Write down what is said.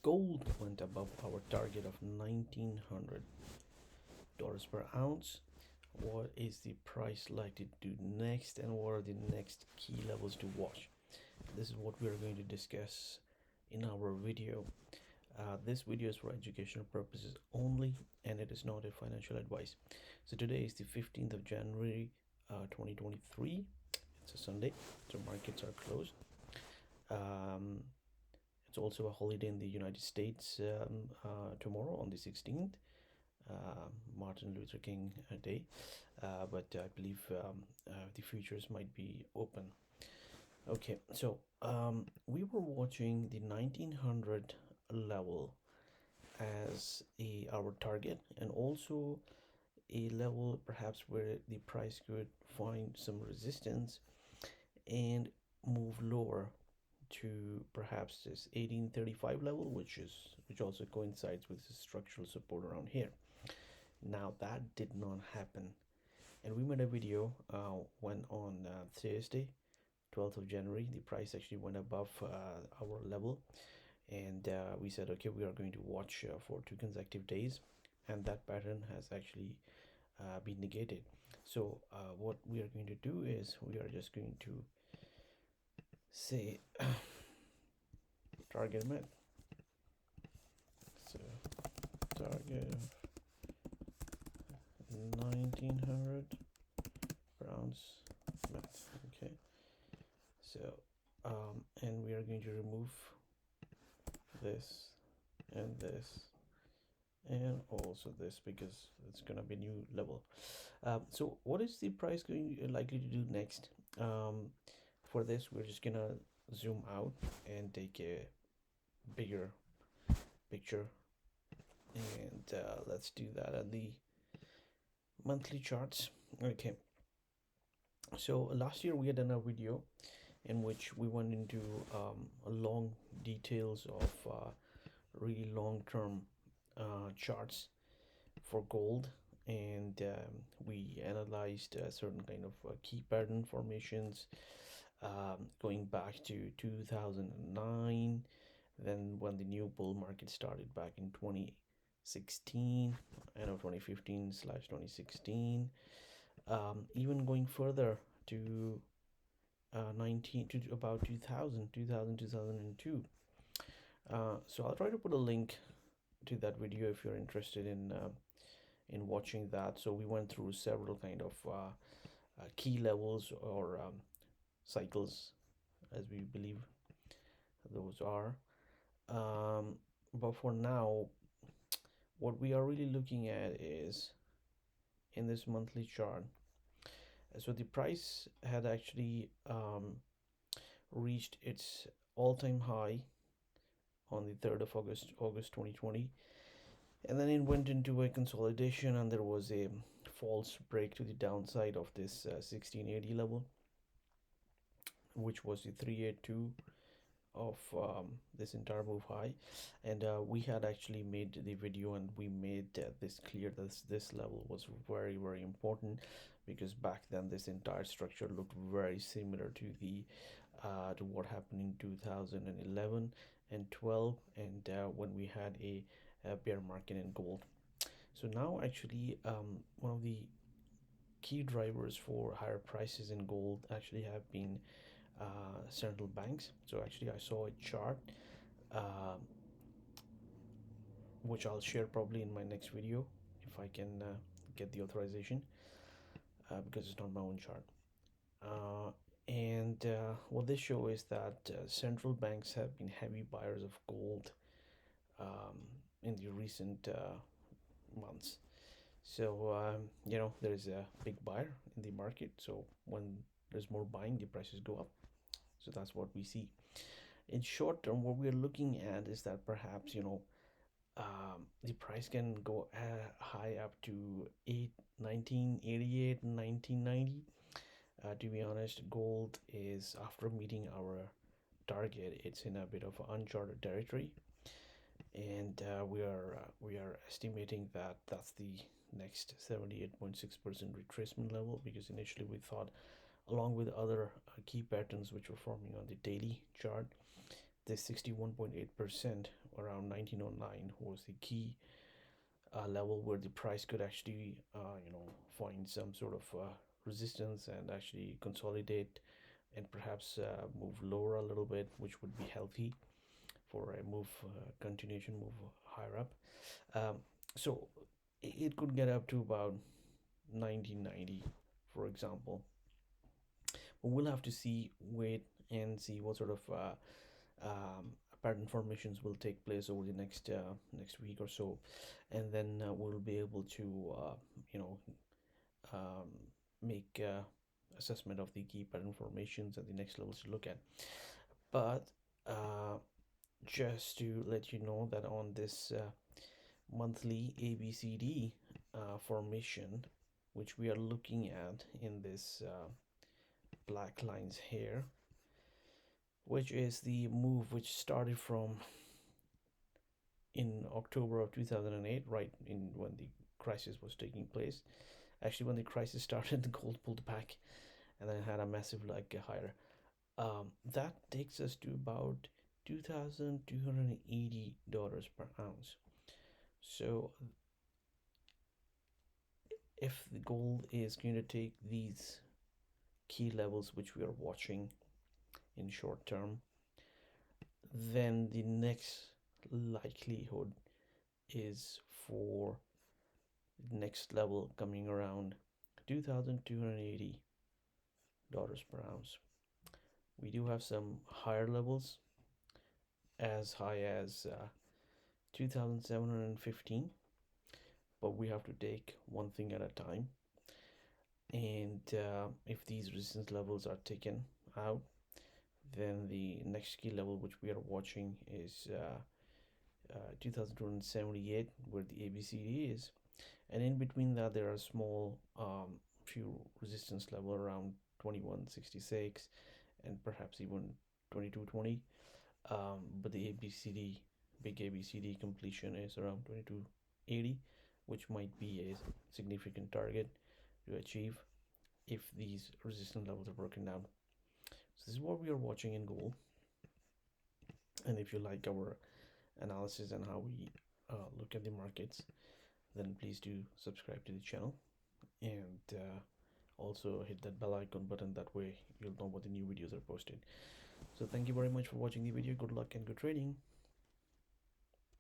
Gold went above our target of $1,900 per ounce. What is the price likely to do next, and what are the next key levels to watch? This is what we are going to discuss in our video. This video is for educational purposes only, and it is not a financial advice. So today is the 15th of January 2023. It's a Sunday, so markets are closed. It's also a holiday in the United States tomorrow on the 16th, Martin Luther King Day, but I believe the futures might be open. Okay, so we were watching the 1900 level as our target, and also a level perhaps where the price could find some resistance and move lower to perhaps this 1835 level, which also coincides with the structural support around here. Now that did not happen, and we made a video when on Thursday 12th of January the price actually went above our level, and we said, okay, we are going to watch for 2 consecutive days, and that pattern has actually been negated. So what we are going to do is we are just going to say target met. So target 1900 rounds met. Okay, so and we are going to remove this and this and also this because it's gonna be new level. So what is the price going likely to do next? For this, we're just gonna zoom out and take a bigger picture, and let's do that at the monthly charts. Okay, so last year we had done a video in which we went into long details of really long-term charts for gold, and we analyzed certain kind of key pattern formations going back to 2009, then when the new bull market started back in 2016, I know 2015/2016, even going further to 19 to about 2002. So I'll try to put a link to that video if you're interested in watching that. So we went through several kind of key levels or cycles, as we believe those are. But for now, what we are really looking at is in this monthly chart. So the price had actually reached its all-time high on the 3rd of August 2020, and then it went into a consolidation, and there was a false break to the downside of this 1680 level, which was the 382 of this entire move high. And we had actually made the video, and we made this clear that this level was very, very important, because back then this entire structure looked very similar to the to what happened in 2011 and 12, and when we had a bear market in gold. So now actually one of the key drivers for higher prices in gold actually have been central banks. So actually I saw a chart uh, which I'll share probably in my next video if I can get the authorization, because it's not my own chart. And what this show is that central banks have been heavy buyers of gold in the recent months. So there is a big buyer in the market. So when there's more buying, the prices go up. So that's what we see. In short term, what we're looking at is that perhaps the price can go high up to 1988 and 1990. To be honest, gold is, after meeting our target, it's in a bit of uncharted territory, and we are estimating that that's the next 78.6% retracement level, because initially we thought, along with other key patterns which were forming on the daily chart, this 61.8% around 1909 was the key level where the price could actually find some sort of resistance and actually consolidate and perhaps move lower a little bit, which would be healthy for a move continuation move higher up. um, so it could get up to about 1990, for example. But we'll have to wait and see what sort of pattern formations will take place over the next week or so, and then we'll be able to you know um, make assessment of the key pattern formations and the next levels to look at. But uh, just to let you know that on this monthly ABCD formation, which we are looking at in this black lines here, which is the move which started from in October of 2008, right in when the crisis was taking place. Actually, when the crisis started, the gold pulled back and then had a massive like higher. That takes us to about $2,280 per ounce. So if the gold is going to take these key levels which we are watching in short term, then the next likelihood is for the next level coming around $2,280 per ounce. We do have some higher levels as high as 2,715, but we have to take one thing at a time. And if these resistance levels are taken out, then the next key level which we are watching is 2278, where the ABCD is, and in between that there are small few resistance level around 2166 and perhaps even 2220. But the ABCD, big ABCD completion is around 2280, which might be a significant target to achieve if these resistance levels are broken down. So this is what we are watching in gold. And if you like our analysis and how we look at the markets, then please do subscribe to the channel and also hit that bell icon button. That way you'll know when the new videos are posted. So thank you very much for watching the video. Good luck and good trading.